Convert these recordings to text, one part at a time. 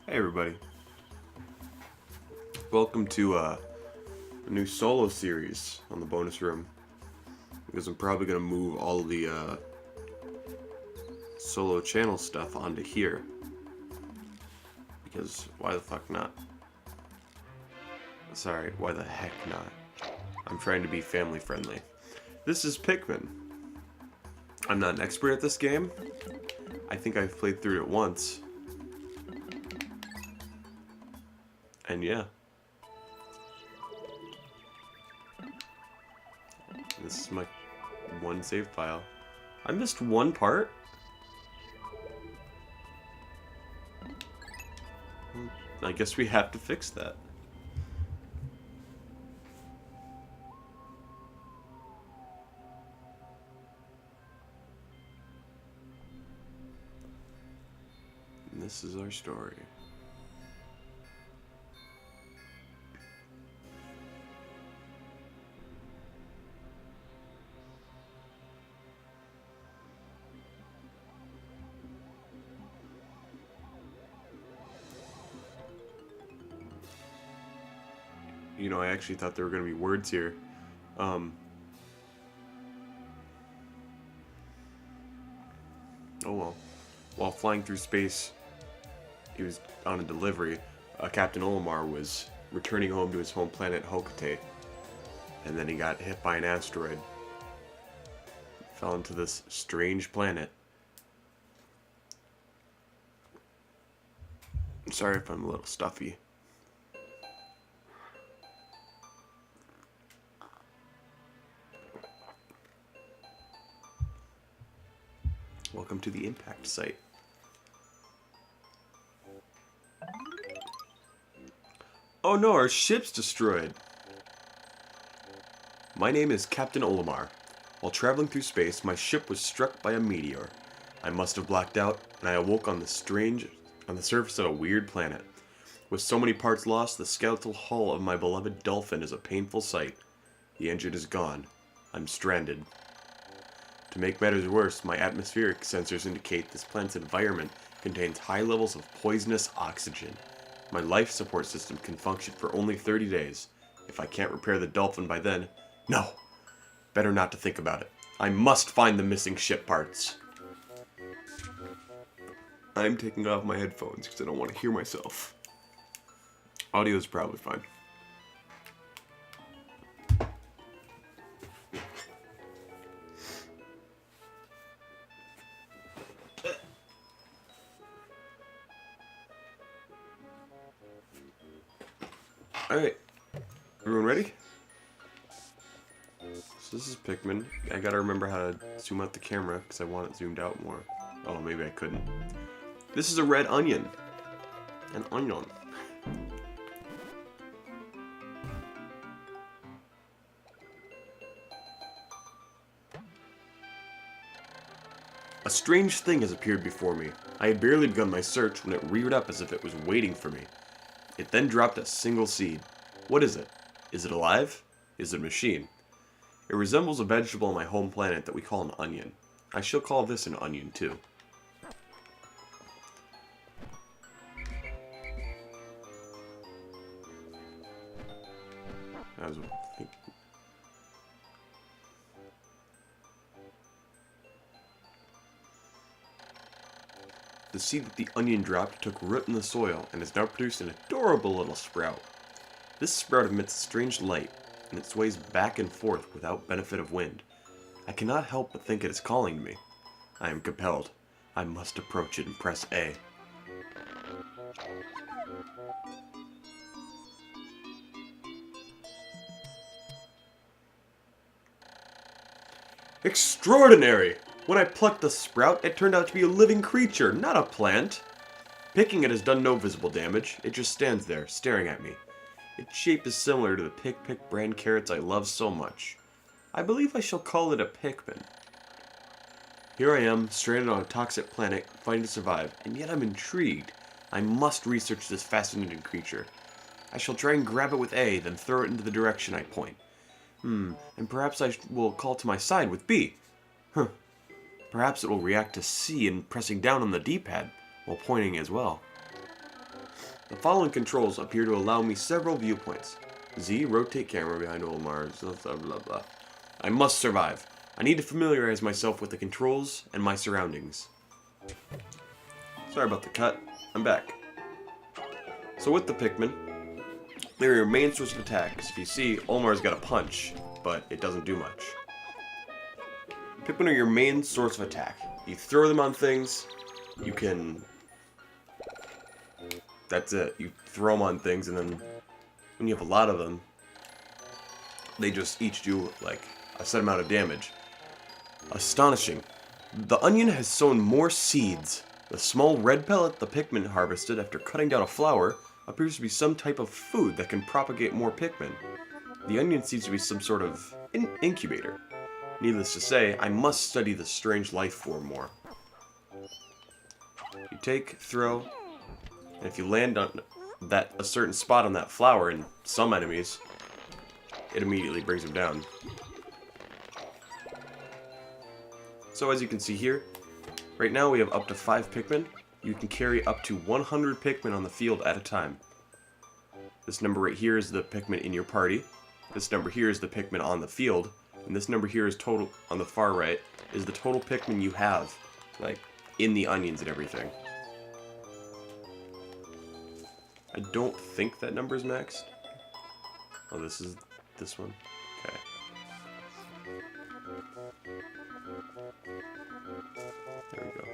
Hey everybody, welcome to a new solo series on the bonus room, because I'm probably going to move all the solo channel stuff onto here, because why the fuck not? Sorry, why the heck not? I'm trying to be family friendly. This is Pikmin. I'm not an expert at this game. I think I've played through it once. And yeah. This is my one save file. I missed one part? I guess we have to fix that. And this is our story. You know, I actually thought there were going to be words here. Oh well. While flying through space, he was on a delivery. Captain Olimar was returning home to his home planet Hokate, and then he got hit by an asteroid. Fell into this strange planet. I'm sorry if I'm a little stuffy. Welcome to the impact site. Oh no, our ship's destroyed! My name is Captain Olimar. While traveling through space, my ship was struck by a meteor. I must have blacked out, and I awoke on the surface of a weird planet. With so many parts lost, the skeletal hull of my beloved dolphin is a painful sight. The engine is gone. I'm stranded. To make matters worse, my atmospheric sensors indicate this planet's environment contains high levels of poisonous oxygen. My life support system can function for only 30 days. If I can't repair the dolphin by then, no! Better not to think about it. I must find the missing ship parts. I'm taking off my headphones because I don't want to hear myself. Audio is probably fine. Alright. Everyone ready? So this is Pikmin. I gotta remember how to zoom out the camera because I want it zoomed out more. Oh, maybe I couldn't. This is a red onion. An onion. A strange thing has appeared before me. I had barely begun my search when it reared up as if it was waiting for me. It then dropped a single seed. What is it? Is it alive? Is it a machine? It resembles a vegetable on my home planet that we call an onion. I shall call this an onion too. I was thinking. The seed that the onion dropped took root in the soil and has now produced an adorable little sprout. This sprout emits a strange light, and it sways back and forth without benefit of wind. I cannot help but think it is calling to me. I am compelled. I must approach it and press A. Extraordinary! When I plucked the sprout, it turned out to be a living creature, not a plant. Picking it has done no visible damage. It just stands there, staring at me. Its shape is similar to the Pick brand carrots I love so much. I believe I shall call it a Pikmin. Here I am, stranded on a toxic planet, fighting to survive, and yet I'm intrigued. I must research this fascinating creature. I shall try and grab it with A, then throw it into the direction I point. And perhaps I will call to my side with B. Perhaps it will react to C in pressing down on the D-pad, while pointing as well. The following controls appear to allow me several viewpoints. Z, rotate camera behind Olimar, blah blah blah. I must survive. I need to familiarize myself with the controls and my surroundings. Sorry about the cut. I'm back. So with the Pikmin, they're your main source of attack. As you see, Olimar's got a punch, but it doesn't do much. Pikmin are your main source of attack. You throw them on things, you can... That's it. You throw them on things, and then when you have a lot of them, they just each do, like, a set amount of damage. Astonishing. The onion has sown more seeds. The small red pellet the Pikmin harvested after cutting down a flower appears to be some type of food that can propagate more Pikmin. The onion seems to be some sort of incubator. Needless to say, I must study this strange life form more. You take, throw, and if you land on a certain spot on that flower in some enemies, it immediately brings them down. So as you can see here, right now we have up to 5 Pikmin. You can carry up to 100 Pikmin on the field at a time. This number right here is the Pikmin in your party. This number here is the Pikmin on the field. And this number here is total, on the far right, is the total Pikmin you have, like, in the onions and everything. I don't think that number is maxed. Oh, this is this one? Okay. There we go.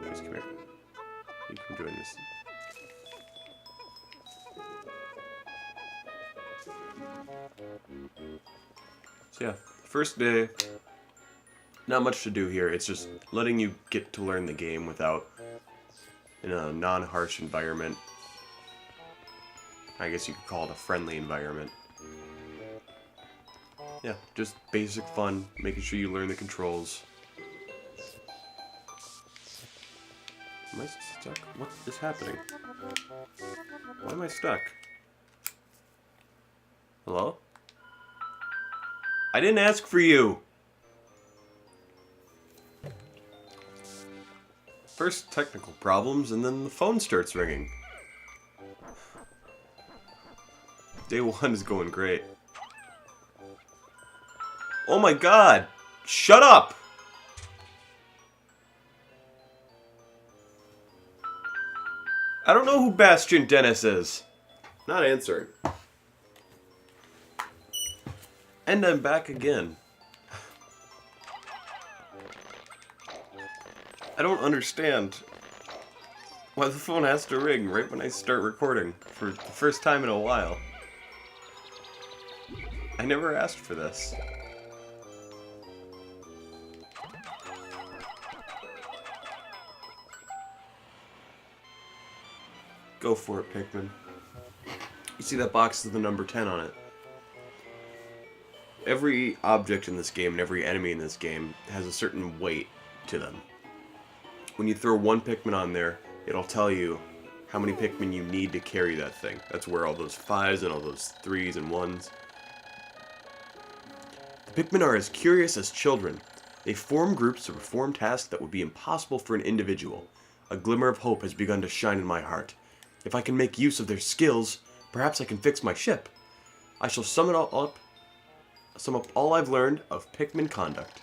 Just come here. You can join this. So yeah, first day, not much to do here. It's just letting you get to learn the game without, in a non-harsh environment. I guess you could call it a friendly environment. Yeah, just basic fun, making sure you learn the controls. Am I stuck? What is happening? Why am I stuck? Hello? I didn't ask for you! First technical problems, and then the phone starts ringing. Day 1 is going great. Oh my god! Shut up! I don't know who Bastion Dennis is. Not answering. And I'm back again. I don't understand why the phone has to ring right when I start recording for the first time in a while. I never asked for this. Go for it, Pikmin. You see that box with the number 10 on it? Every object in this game and every enemy in this game has a certain weight to them. When you throw one Pikmin on there, it'll tell you how many Pikmin you need to carry that thing. That's where all those 5s and all those 3s and 1s. The Pikmin are as curious as children. They form groups to perform tasks that would be impossible for an individual. A glimmer of hope has begun to shine in my heart. If I can make use of their skills, perhaps I can fix my ship. I shall sum up all I've learned of Pikmin conduct.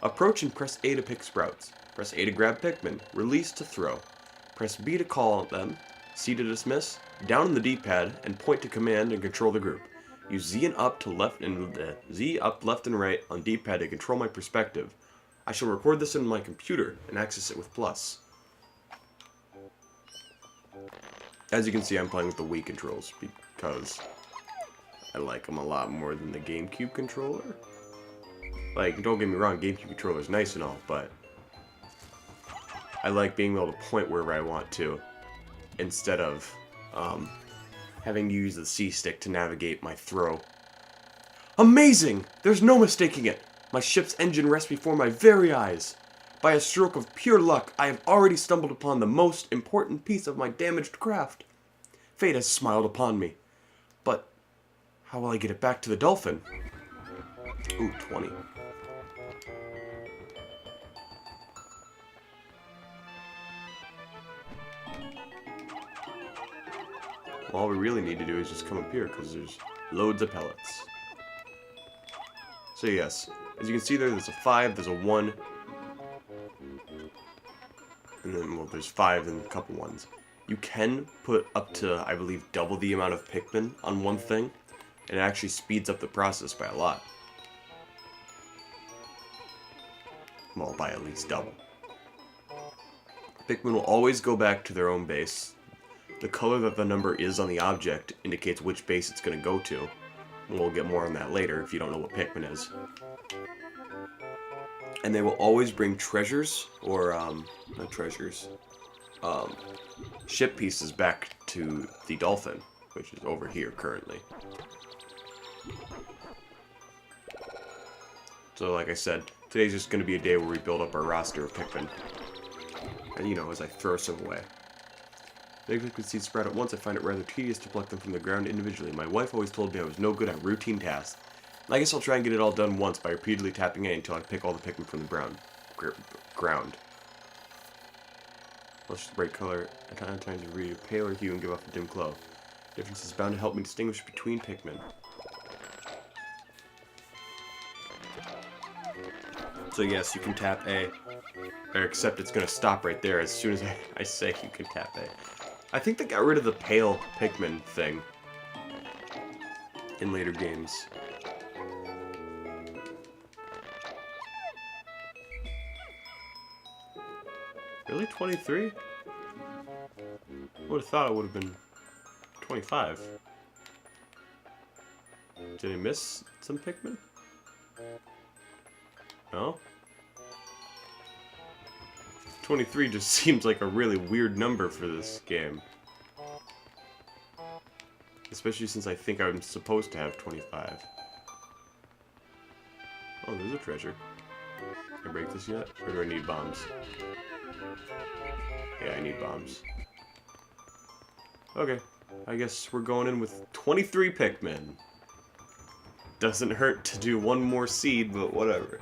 Approach and press A to pick sprouts. Press A to grab Pikmin. Release to throw. Press B to call them. C to dismiss. Down on the D-pad and point to command and control the group. Use Z and up to left and Z up, left, and right on D-pad to control my perspective. I shall record this in my computer and access it with plus. As you can see, I'm playing with the Wii controls because I like them a lot more than the GameCube controller. Like, don't get me wrong, GameCube controller is nice and all, but I like being able to point wherever I want to instead of having to use the C-stick to navigate my throw. Amazing! There's no mistaking it! My ship's engine rests before my very eyes. By a stroke of pure luck, I have already stumbled upon the most important piece of my damaged craft. Fate has smiled upon me. But how will I get it back to the dolphin? Ooh, 20. All we really need to do is just come up here, because there's loads of pellets. So yes, as you can see there's a 5, there's a 1, and then, well, there's 5 and a couple 1s. You can put up to, I believe, double the amount of Pikmin on one thing, and it actually speeds up the process by a lot. Well, by at least double. Pikmin will always go back to their own base. The color that the number is on the object indicates which base it's going to go to. And we'll get more on that later if you don't know what Pikmin is. And they will always bring treasures, or, not treasures, ship pieces back to the dolphin, which is over here currently. So like I said, today's just going to be a day where we build up our roster of Pikmin. And you know, as I throw some away. If I could seeds sprout at once, I find it rather tedious to pluck them from the ground individually. My wife always told me I was no good at routine tasks. I guess I'll try and get it all done once by repeatedly tapping A until I pick all the Pikmin from the ground. Flush the bright color at times to read a paler hue and give off a dim glow. Difference is bound to help me distinguish between Pikmin. So yes, you can tap A, or except it's going to stop right there as soon as I say you can tap A. I think they got rid of the pale Pikmin thing in later games. Really? 23? Would have thought it would have been 25. Did I miss some Pikmin? No? 23 just seems like a really weird number for this game. Especially since I think I'm supposed to have 25. Oh, there's a treasure. Can I break this yet? Or do I need bombs? Yeah, I need bombs. Okay, I guess we're going in with 23 Pikmin. Doesn't hurt to do one more seed, but whatever.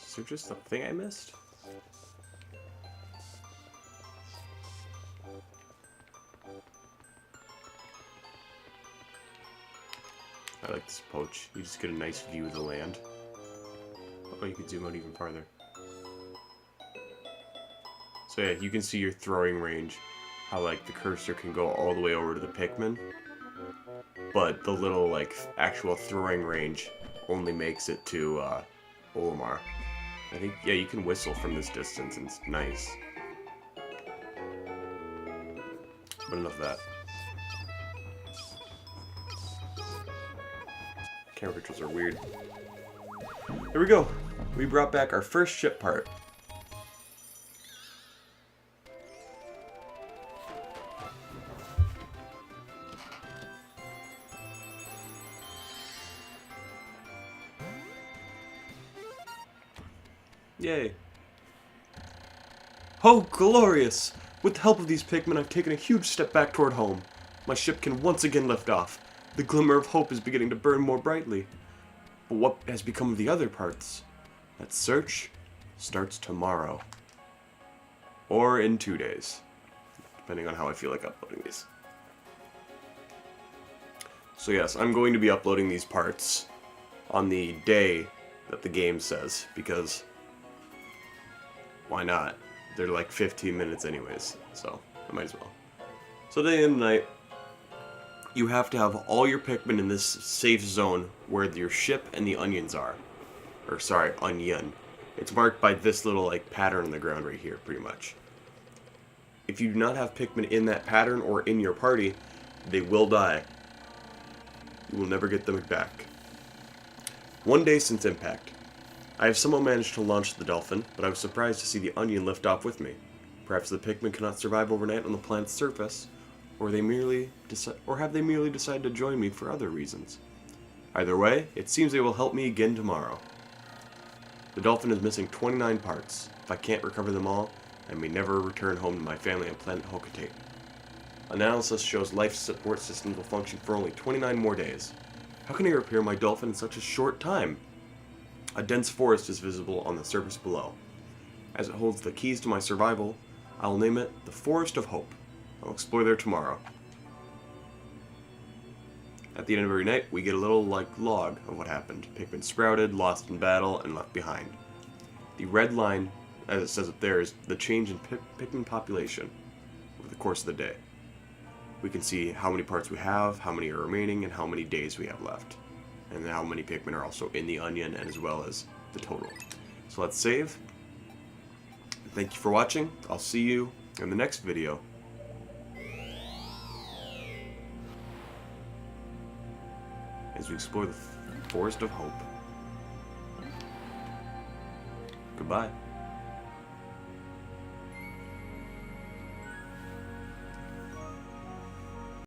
Is there just a thing I missed? I like this approach. You just get a nice view of the land. Oh, you can zoom out even farther. So yeah, you can see your throwing range. How like the cursor can go all the way over to the Pikmin. But the little like actual throwing range only makes it to Olimar. I think, yeah, you can whistle from this distance and it's nice. But enough of that. Camera pictures are weird. Here we go. We brought back our first ship part. Yay. Oh, glorious! With the help of these Pikmin, I've taken a huge step back toward home. My ship can once again lift off. The glimmer of hope is beginning to burn more brightly. But what has become of the other parts? That search starts tomorrow. Or in 2 days. Depending on how I feel like uploading these. So yes, I'm going to be uploading these parts on the day that the game says, because why not? They're like 15 minutes anyways, so I might as well. So day and night, you have to have all your Pikmin in this safe zone where your ship and the onions are. Or sorry, onion. It's marked by this little like pattern on the ground right here, pretty much. If you do not have Pikmin in that pattern or in your party, they will die. You will never get them back. 1 day since impact. I have somehow managed to launch the dolphin, but I was surprised to see the onion lift off with me. Perhaps the Pikmin cannot survive overnight on the planet's surface, or have they merely decided to join me for other reasons. Either way, it seems they will help me again tomorrow. The dolphin is missing 29 parts. If I can't recover them all, I may never return home to my family on planet Hokotate. Analysis shows life support systems will function for only 29 more days. How can I repair my dolphin in such a short time? A dense forest is visible on the surface below. As it holds the keys to my survival, I will name it the Forest of Hope. I'll explore there tomorrow. At the end of every night, we get a little, log of what happened. Pikmin sprouted, lost in battle, and left behind. The red line, as it says up there, is the change in Pikmin population over the course of the day. We can see how many parts we have, how many are remaining, and how many days we have left. And how many Pikmin are also in the onion, and as well as the total. So let's save. Thank you for watching. I'll see you in the next video. As we explore the Forest of Hope. Goodbye.